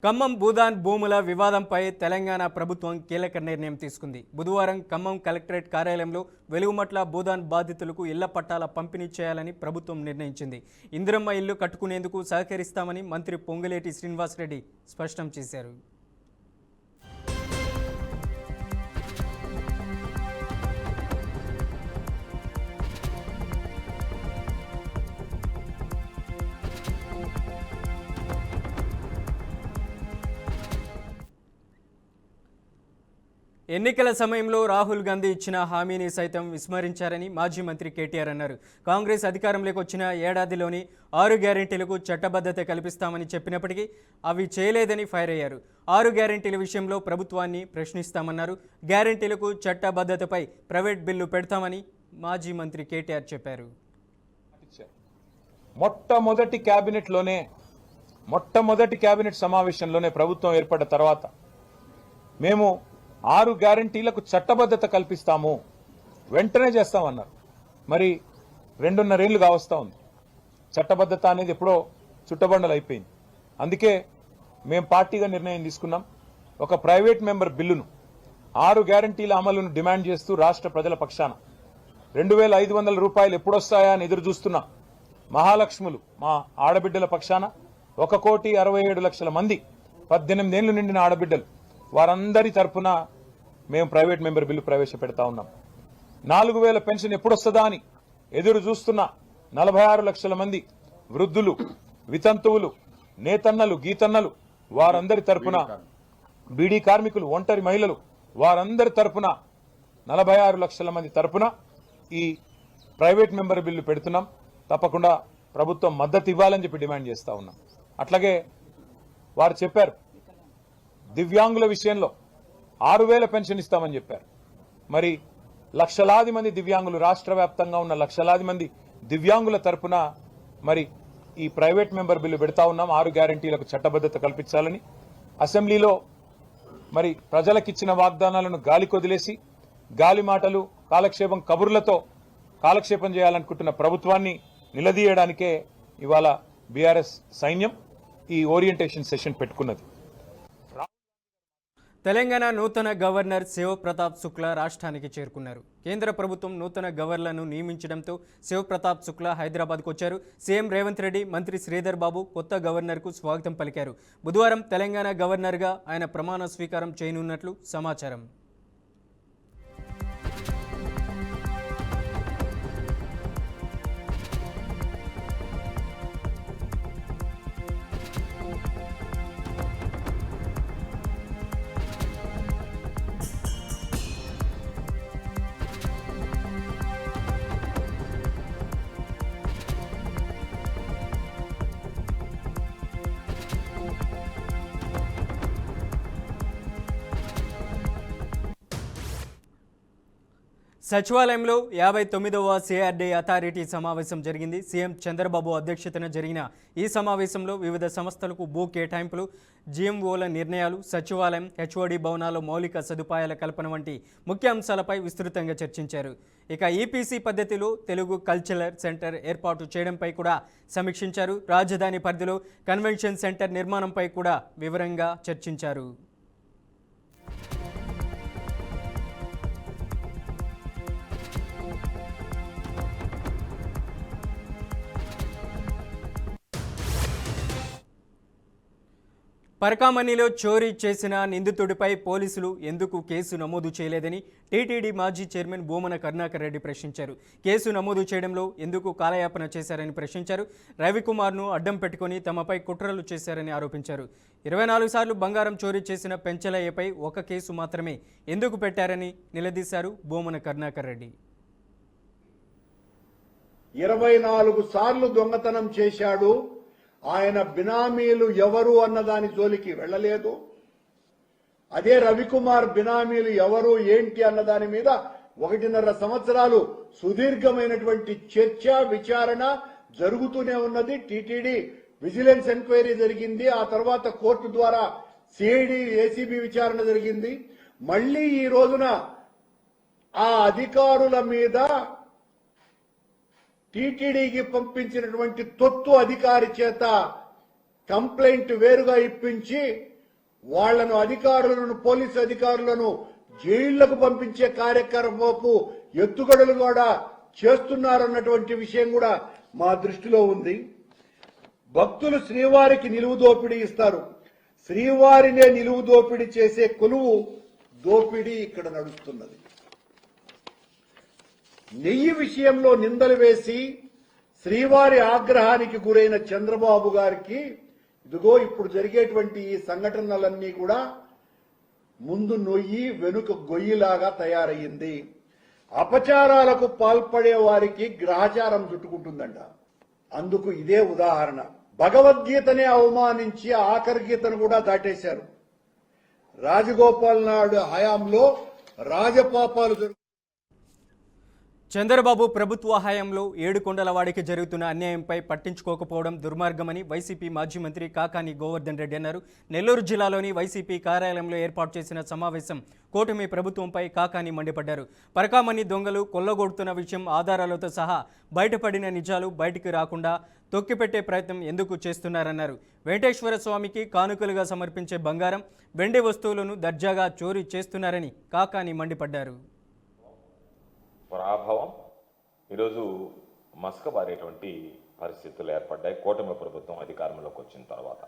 ఖమ్మం భూదాన్ భూముల వివాదంపై తెలంగాణ ప్రభుత్వం కీలక నిర్ణయం తీసుకుంది. బుధవారం ఖమ్మం కలెక్టరేట్ కార్యాలయంలో వెలుగుమట్ల భూదాన్ బాధితులకు ఇళ్ల పట్టాల పంపిణీ చేయాలని ప్రభుత్వం నిర్ణయించింది. ఇందిరమ్మ ఇల్లు కట్టుకునేందుకు సహకరిస్తామని మంత్రి పొంగులేటి శ్రీనివాసరెడ్డి స్పష్టం చేశారు. ఎన్నికల సమయంలో రాహుల్ గాంధీ ఇచ్చిన హామీని సైతం విస్మరించారని మాజీ మంత్రి కేటీఆర్ అన్నారు. కాంగ్రెస్ అధికారంలోకి వచ్చిన ఏడాదిలోని 6 గ్యారెంటీలకు చట్టబద్ధత కల్పిస్తామని చెప్పినప్పటికీ అవి చేయలేదని ఫైర్ అయ్యారు. 6 గ్యారెంటీల విషయంలో ప్రభుత్వాన్ని ప్రశ్నిస్తామన్నారు. గ్యారెంటీలకు చట్టబద్ధతపై ప్రైవేట్ బిల్లు పెడతామని మాజీ మంత్రి కేటీఆర్ చెప్పారు. మొట్టమొదటి కేబినెట్ సమావేశంలోనే ప్రభుత్వం ఏర్పడ్డ తర్వాత మేము 6 గ్యారెంటీలకు చట్టబద్ధత కల్పిస్తాము, వెంటనే చేస్తామన్నారు. మరి 2.5 ఏళ్లు కావస్తా ఉంది. చట్టబద్ధత అనేది ఎప్పుడో చుట్టబండలు అయిపోయింది. అందుకే మేము పార్టీగా నిర్ణయం తీసుకున్నాం. ఒక ప్రైవేట్ మెంబర్ బిల్లును 6 గ్యారెంటీల అమలును డిమాండ్ చేస్తూ రాష్ట్ర ప్రజల పక్షాన 2500 రూపాయలు ఎప్పుడొస్తాయా అని ఎదురు చూస్తున్నా మహాలక్ష్ములు మా ఆడబిడ్డల పక్షాన 1,67,00,000 మంది 18 ఏళ్లు నిండిన ఆడబిడ్డలు వారందరి తరపున మేము ప్రైవేట్ మెంబర్ బిల్లు ప్రవేశపెడతా ఉన్నాం. 4,000 పెన్షన్ ఎప్పుడొస్తుందా అని ఎదురు చూస్తున్న 46 లక్షల మంది వృద్ధులు, వితంతువులు, నేతన్నలు, గీతన్నలు వారందరి తరపున, బీడీ కార్మికులు, ఒంటరి మహిళలు వారందరి తరపున 46 లక్షల మంది తరపున ఈ ప్రైవేట్ మెంబర్ బిల్లు పెడుతున్నాం. తప్పకుండా ప్రభుత్వం మద్దతు ఇవ్వాలని చెప్పి డిమాండ్ చేస్తా ఉన్నాం. అట్లాగే వారు చెప్పారు దివ్యాంగుల విషయంలో 6,000 పెన్షన్ ఇస్తామని చెప్పారు. మరి లక్షలాది మంది దివ్యాంగులు, రాష్ట్ర వ్యాప్తంగా ఉన్న లక్షలాది మంది దివ్యాంగుల తరపున మరి ఈ ప్రైవేట్ మెంబర్ బిల్లు పెడతా ఉన్నాం. 6 గ్యారెంటీలకు చట్టబద్ధత కల్పించాలని అసెంబ్లీలో మరి ప్రజలకిచ్చిన వాగ్దానాలను గాలి కొదిలేసి గాలి మాటలు, కాలక్షేపం కబుర్లతో కాలక్షేపం చేయాలనుకుంటున్న ప్రభుత్వాన్ని నిలదీయడానికే ఇవాళ బీఆర్ఎస్ సైన్యం ఈ ఓరియంటేషన్ సెషన్ పెట్టుకున్నది. తెలంగాణ నూతన గవర్నర్ శివప్రతాప్ శుక్లా రాష్ట్రానికి చేరుకున్నారు. కేంద్ర ప్రభుత్వం నూతన గవర్నర్లను నియమించడంతో శివప్రతాప్ శుక్లా హైదరాబాద్కు వచ్చారు. సీఎం రేవంత్ రెడ్డి, మంత్రి శ్రీధర్ బాబు కొత్త గవర్నర్కు స్వాగతం పలికారు. బుధవారం తెలంగాణ గవర్నర్గా ఆయన ప్రమాణ స్వీకారం చేయనున్నట్లు సమాచారం. సచివాలయంలో 59వ సిఆర్డీ అథారిటీ సమావేశం జరిగింది. సీఎం చంద్రబాబు అధ్యక్షతన జరిగిన ఈ సమావేశంలో వివిధ సంస్థలకు భూ కేటాయింపులు, జీఎంఓల నిర్ణయాలు, సచివాలయం, హెచ్ఓడి భవనాల్లో మౌలిక సదుపాయాల కల్పన వంటి ముఖ్య అంశాలపై విస్తృతంగా చర్చించారు. ఇక ఈపీసీ పద్ధతిలో తెలుగు కల్చరల్ సెంటర్ ఏర్పాటు చేయడంపై కూడా సమీక్షించారు. రాజధాని పరిధిలో కన్వెన్షన్ సెంటర్ నిర్మాణంపై కూడా వివరంగా చర్చించారు. పరకామణిలో చోరీ చేసిన నిందితుడిపై పోలీసులు ఎందుకు కేసు నమోదు చేయలేదని టీటీడీ మాజీ చైర్మన్ భూమన కరుణాకర్ రెడ్డి ప్రశ్నించారు. కేసు నమోదు చేయడంలో ఎందుకు కాలయాపన చేశారని ప్రశ్నించారు. రవికుమార్ను అడ్డం పెట్టుకుని తమపై కుట్రలు చేశారని ఆరోపించారు. 24 సార్లు బంగారం చోరీ చేసిన పెంచలయ్యపై ఒక కేసు మాత్రమే ఎందుకు పెట్టారని నిలదీశారు భూమన కరుణాకర్ రెడ్డి. 24 సార్లు దొంగతనం చేశాడు, ఆయన బినామీలు ఎవరు అన్నదాని జోలికి వెళ్లలేదు. అదే రవికుమార్ బినామీలు ఎవరు ఏంటి అన్నదాని మీద 1.5 సంవత్సరాలు సుదీర్ఘమైనటువంటి చర్చ, విచారణ జరుగుతూనే ఉన్నది. టీటీడీ విజిలెన్స్ ఎంక్వైరీ జరిగింది. ఆ తర్వాత కోర్టు ద్వారా సిఐడి, ఏసీబీ విచారణ జరిగింది. మళ్లీ ఈ రోజున ఆ అధికారుల మీద టీటీడీకి పంపించినటువంటి తొత్తు అధికారి చేత కంప్లైంట్ వేరుగా ఇప్పించి వాళ్లను అధికారులను పోలీసు అధికారులను జైళ్లకు పంపించే కార్యక్రమపు ఎత్తుగడలు కూడా చేస్తున్నారన్నటువంటి విషయం కూడా మా దృష్టిలో ఉంది. భక్తులు శ్రీవారికి నిలువు దోపిడీ ఇస్తారు. శ్రీవారినే నిలువు దోపిడీ చేసే కొలువు దోపిడీ ఇక్కడ నడుస్తున్నది. నెయ్యి విషయంలో నిందలు వేసి శ్రీవారి ఆగ్రహానికి గురైన చంద్రబాబు గారికి ఇదిగో ఇప్పుడు జరిగేటువంటి ఈ సంఘటనలన్నీ కూడా ముందు నొయ్యి వెనుక గొయ్యిలాగా తయారయ్యింది. అపచారాలకు పాల్పడే వారికి గ్రహచారం చుట్టుకుంటుందంట. అందుకు ఇదే ఉదాహరణ. భగవద్గీతనే అవమానించి ఆఖరి గీతను కూడా దాటేశారు. రాజగోపాల్ నాయుడు హయాంలో రాజపాపాలు జరుగుతాయి. చంద్రబాబు ప్రభుత్వ హయాంలో ఏడుకొండలవాడికి జరుగుతున్న అన్యాయంపై పట్టించుకోకపోవడం దుర్మార్గమని వైసీపీ మాజీ మంత్రి కాకాని గోవర్ధన్ రెడ్డి అన్నారు. నెల్లూరు జిల్లాలోని వైసీపీ కార్యాలయంలో ఏర్పాటు చేసిన సమావేశం కూటమి ప్రభుత్వంపై కాకాని మండిపడ్డారు. పరకామణి దొంగలు కొల్లగొడుతున్న విషయం ఆధారాలతో సహా బయటపడిన నిజాలు బయటికి రాకుండా తొక్కిపెట్టే ప్రయత్నం ఎందుకు చేస్తున్నారన్నారు. వెంకటేశ్వర స్వామికి కానుకలుగా సమర్పించే బంగారం, వెండి వస్తువులను దర్జాగా చోరీ చేస్తున్నారని కాకాని మండిపడ్డారు. పరాభవం ఈరోజు మసకబారేటువంటి పరిస్థితులు ఏర్పడ్డాయి కూటమి ప్రభుత్వం అధికారంలోకి వచ్చిన తర్వాత.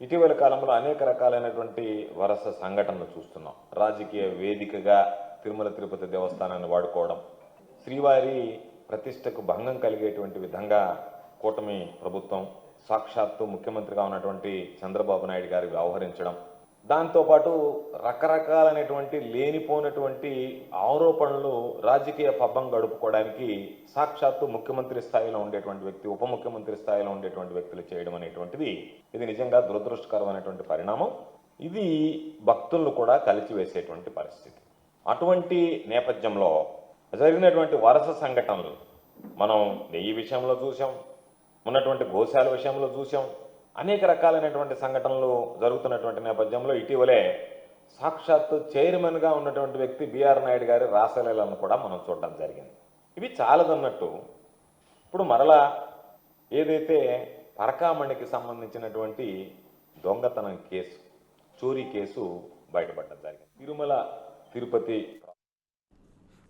ఇటీవల కాలంలో అనేక రకాలైనటువంటి వరుస సంఘటనలు చూస్తున్నాం. రాజకీయ వేదికగా తిరుమల తిరుపతి దేవస్థానాన్ని వాడుకోవడం, శ్రీవారి ప్రతిష్టకు భంగం కలిగేటువంటి విధంగా కూటమి ప్రభుత్వం సాక్షాత్తు ముఖ్యమంత్రిగా ఉన్నటువంటి చంద్రబాబు నాయుడు గారు వ్యవహరించడం, దాంతోపాటు రకరకాలైనటువంటి లేనిపోయినటువంటి ఆరోపణలు రాజకీయ పబ్బం గడుపుకోవడానికి సాక్షాత్తు ముఖ్యమంత్రి స్థాయిలో ఉండేటువంటి వ్యక్తి, ఉప ముఖ్యమంత్రి స్థాయిలో ఉండేటువంటి వ్యక్తులు చేయడం అనేటువంటిది ఇది నిజంగా దురదృష్టకరమైనటువంటి పరిణామం. ఇది భక్తులను కూడా కలిచివేసేటువంటి పరిస్థితి. అటువంటి నేపథ్యంలో జరిగినటువంటి వరుస సంఘటనలు మనం నెయ్యి విషయంలో చూసాం, ఉన్నటువంటి గోశాల విషయంలో చూసాం. అనేక రకాలైనటువంటి సంఘటనలు జరుగుతున్నటువంటి నేపథ్యంలో ఇటీవలే సాక్షాత్తు చైర్మన్గా ఉన్నటువంటి వ్యక్తి బిఆర్ నాయుడు గారి రాసలీలను కూడా మనం చూడడం జరిగింది. ఇవి చాలదన్నట్టు ఇప్పుడు మరలా ఏదైతే పరకామణికి సంబంధించినటువంటి దొంగతనం కేసు, చోరీ కేసు బయటపడడం జరిగింది. తిరుమల తిరుపతి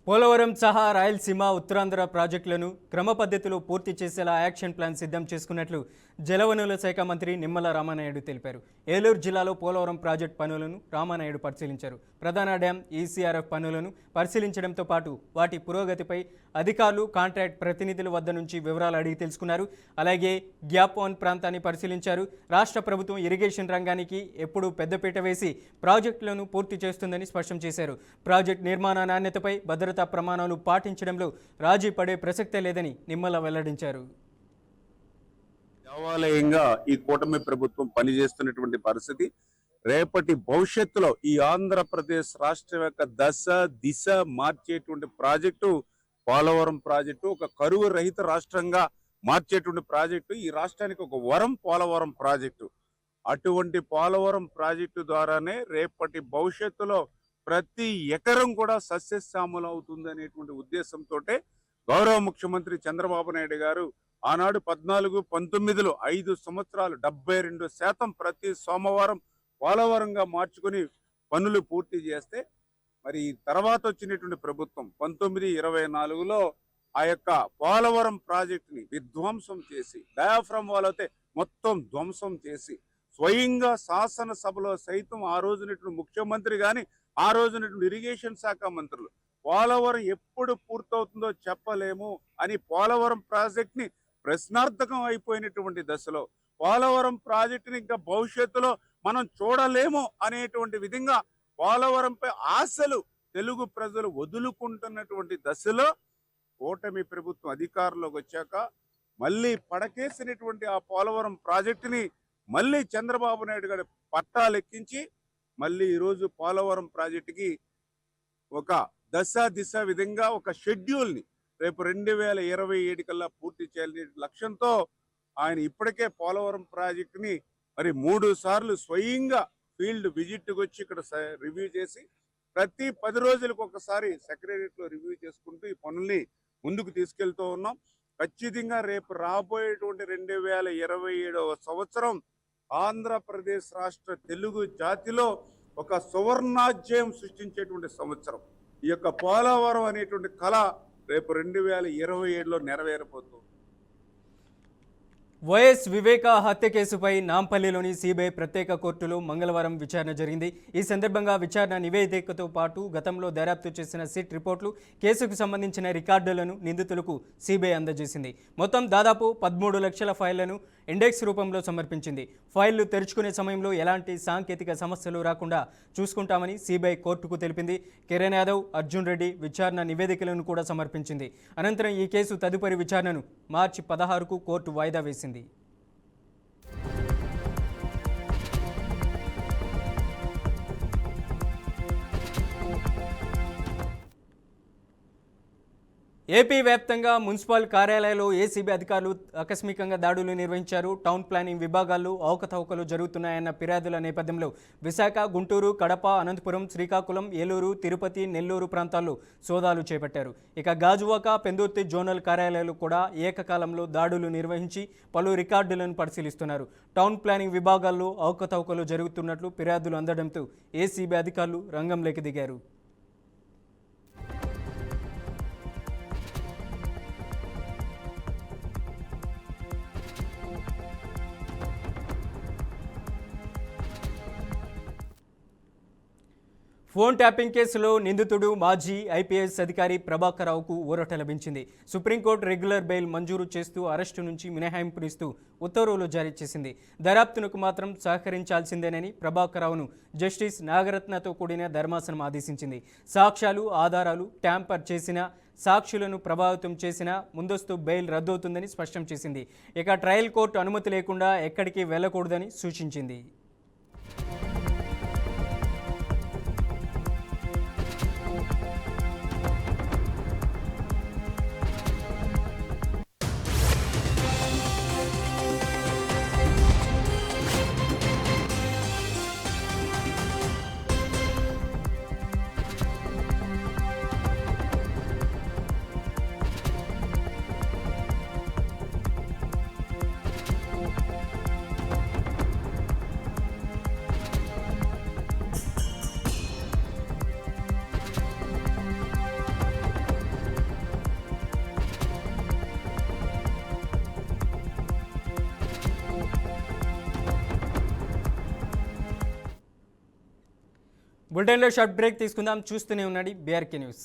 పోలవరం సహా రాయలసీమ ఉత్తరాంధ్ర ప్రాజెక్టులను క్రమ పద్ధతిలో పూర్తి చేసేలా యాక్షన్ ప్లాన్ సిద్ధం చేసుకున్నట్లు జలవనరుల శాఖ మంత్రి నిమ్మల రామానాయుడు తెలిపారు. ఏలూరు జిల్లాలో పోలవరం ప్రాజెక్టు పనులను రామానాయుడు పరిశీలించారు. ప్రధాన డ్యాం ఈసీఆర్ఎఫ్ పనులను పరిశీలించడంతో పాటు వాటి పురోగతిపై అధికారులు, కాంట్రాక్ట్ ప్రతినిధుల వద్ద నుంచి వివరాలు అడిగి తెలుసుకున్నారు. అలాగే గ్యాప్ 1 ప్రాంతాన్ని పరిశీలించారు. రాష్ట్ర ప్రభుత్వం ఇరిగేషన్ రంగానికి ఎప్పుడూ పెద్దపీట వేసి ప్రాజెక్టులను పూర్తి చేస్తుందని స్పష్టం చేశారు. ప్రాజెక్టు నిర్మాణ నాణ్యతపై భద్రతా ప్రమాణాలు పాటించడంలో రాజీ పడే ప్రసక్తే లేదని నిమ్మల వెల్లడించారు. దేవాలయంగా ఈ కూటమి ప్రభుత్వం పనిచేస్తున్నటువంటి పరిస్థితి రేపటి భవిష్యత్తులో ఈ ఆంధ్రప్రదేశ్ రాష్ట్రం యొక్క దశ దిశ మార్చేటువంటి ప్రాజెక్టు పోలవరం ప్రాజెక్టు. ఒక కరువు రహిత రాష్ట్రంగా మార్చేటువంటి ప్రాజెక్టు. ఈ రాష్ట్రానికి ఒక వరం పోలవరం ప్రాజెక్టు. అటువంటి పోలవరం ప్రాజెక్టు ద్వారానే రేపటి భవిష్యత్తులో ప్రతి ఎకరం కూడా సస్యశ్యామలం అవుతుంది అనేటువంటి ఉద్దేశంతో గౌరవ ముఖ్యమంత్రి చంద్రబాబు నాయుడు గారు ఆనాడు 14-19లో 5 సంవత్సరాలు 72% ప్రతి సోమవారం పోలవరంగా మార్చుకుని పనులు పూర్తి చేస్తే, మరి తర్వాత వచ్చినటువంటి ప్రభుత్వం 19-24లో ఆ యొక్క పోలవరం ప్రాజెక్టుని విధ్వంసం చేసి, డయాఫ్రమ్ వాల్ అయితే మొత్తం ధ్వంసం చేసి, స్వయంగా శాసనసభలో సైతం ఆ రోజునటువంటి ముఖ్యమంత్రి కానీ ఆ రోజునటువంటి ఇరిగేషన్ శాఖ మంత్రులు పోలవరం ఎప్పుడు పూర్తవుతుందో చెప్పలేము అని పోలవరం ప్రాజెక్ట్ని ప్రశ్నార్థకం అయిపోయినటువంటి దశలో పోలవరం ప్రాజెక్టుని ఇంకా భవిష్యత్తులో మనం చూడలేము అనేటువంటి విధంగా పోలవరంపై ఆశలు తెలుగు ప్రజలు వదులుకుంటున్నటువంటి దశలో కూటమి ప్రభుత్వం అధికారంలోకి వచ్చాక మళ్ళీ పడకేసినటువంటి ఆ పోలవరం ప్రాజెక్టుని మళ్ళీ చంద్రబాబు నాయుడు గారి పట్టాలెక్కించి మళ్ళీ ఈరోజు పోలవరం ప్రాజెక్టుకి ఒక దశ దిశ విధంగా ఒక షెడ్యూల్ని రేపు 2027 కల్లా పూర్తి చేయాలనే లక్ష్యంతో ఆయన ఇప్పటికే పోలవరం ప్రాజెక్టుని మరి 3 సార్లు స్వయంగా ఫీల్డ్ విజిట్కి వచ్చి ఇక్కడ రివ్యూ చేసి ప్రతి 10 రోజులకు ఒకసారి సెక్రటరియట్లో రివ్యూ చేసుకుంటూ ఈ పనుల్ని ముందుకు తీసుకెళ్తూ ఉన్నాం. ఖచ్చితంగా రేపు రాబోయేటువంటి 2027వ సంవత్సరం ఆంధ్రప్రదేశ్ రాష్ట్ర తెలుగు జాతిలో ఒక సువర్ణాధ్యాయం సృష్టించేటువంటి సంవత్సరం. ఈ యొక్క పోలవరం అనేటువంటి కళ రేపు 2027లో నెరవేరబోతుంది. వైఎస్ వివేక హత్య కేసుపై నాంపల్లిలోని సిబిఐ ప్రత్యేక కోర్టులో మంగళవారం విచారణ జరిగింది. ఈ సందర్భంగా విచారణ నివేదికతో పాటు గతంలో దర్యాప్తు చేసిన సిట్ రిపోర్టులు, కేసుకు సంబంధించిన రికార్డులను నిందితులకు సిబిఐ అందజేసింది. మొత్తం దాదాపు 13 లక్షల ఫైళ్లను ఇండెక్స్ రూపంలో సమర్పించింది. ఫైళ్లు తెరుచుకునే సమయంలో ఎలాంటి సాంకేతిక సమస్యలు రాకుండా చూసుకుంటామని సిబిఐ కోర్టుకు తెలిపింది. కిరణ్ యాదవ్, అర్జున్ రెడ్డి విచారణ నివేదికలను కూడా సమర్పించింది. అనంతరం ఈ కేసు తదుపరి విచారణను మార్చి 16కు కోర్టు వాయిదా వేసింది. ఏపీ వ్యాప్తంగా మున్సిపల్ కార్యాలయాల్లో ఏసీబీ అధికారులు ఆకస్మికంగా దాడులు నిర్వహించారు. టౌన్ ప్లానింగ్ విభాగాల్లో అవకతవకలు జరుగుతున్నాయన్న ఫిర్యాదుల నేపథ్యంలో విశాఖ, గుంటూరు, కడప, అనంతపురం, శ్రీకాకుళం, ఏలూరు, తిరుపతి, నెల్లూరు ప్రాంతాల్లో సోదాలు చేపట్టారు. ఇక గాజువాక, పెందుర్తి జోనల్ కార్యాలయాలు కూడా ఏకకాలంలో దాడులు నిర్వహించి పలు రికార్డులను పరిశీలిస్తున్నారు. టౌన్ ప్లానింగ్ విభాగాల్లో అవకతవకలు జరుగుతున్నట్లు ఫిర్యాదులు అందడంతో ఏసీబీ అధికారులు రంగంలోకి దిగారు. ఫోన్ ట్యాపింగ్ కేసులో నిందితుడు మాజీ ఐపీఎస్ అధికారి ప్రభాకర్ రావుకు ఊరట లభించింది. సుప్రీంకోర్టు రెగ్యులర్ బెయిల్ మంజూరు చేస్తూ అరెస్టు నుంచి మినహాయింపునిస్తూ ఉత్తర్వులు జారీ చేసింది. దర్యాప్తునకు మాత్రం సహకరించాల్సిందేనని ప్రభాకర్ రావును జస్టిస్ నాగరత్నతో కూడిన ధర్మాసనం ఆదేశించింది. సాక్ష్యాలు, ఆధారాలు ట్యాంపర్ చేసిన, సాక్షులను ప్రభావితం చేసిన ముందస్తు బెయిల్ రద్దవుతుందని స్పష్టం చేసింది. ఇక ట్రయల్ కోర్టు అనుమతి లేకుండా ఎక్కడికి వెళ్లకూడదని సూచించింది. బులెటిన్లో షార్ట్ బ్రేక్ తీసుకుందాం. చూస్తూనే ఉండండి బీఆర్కే న్యూస్.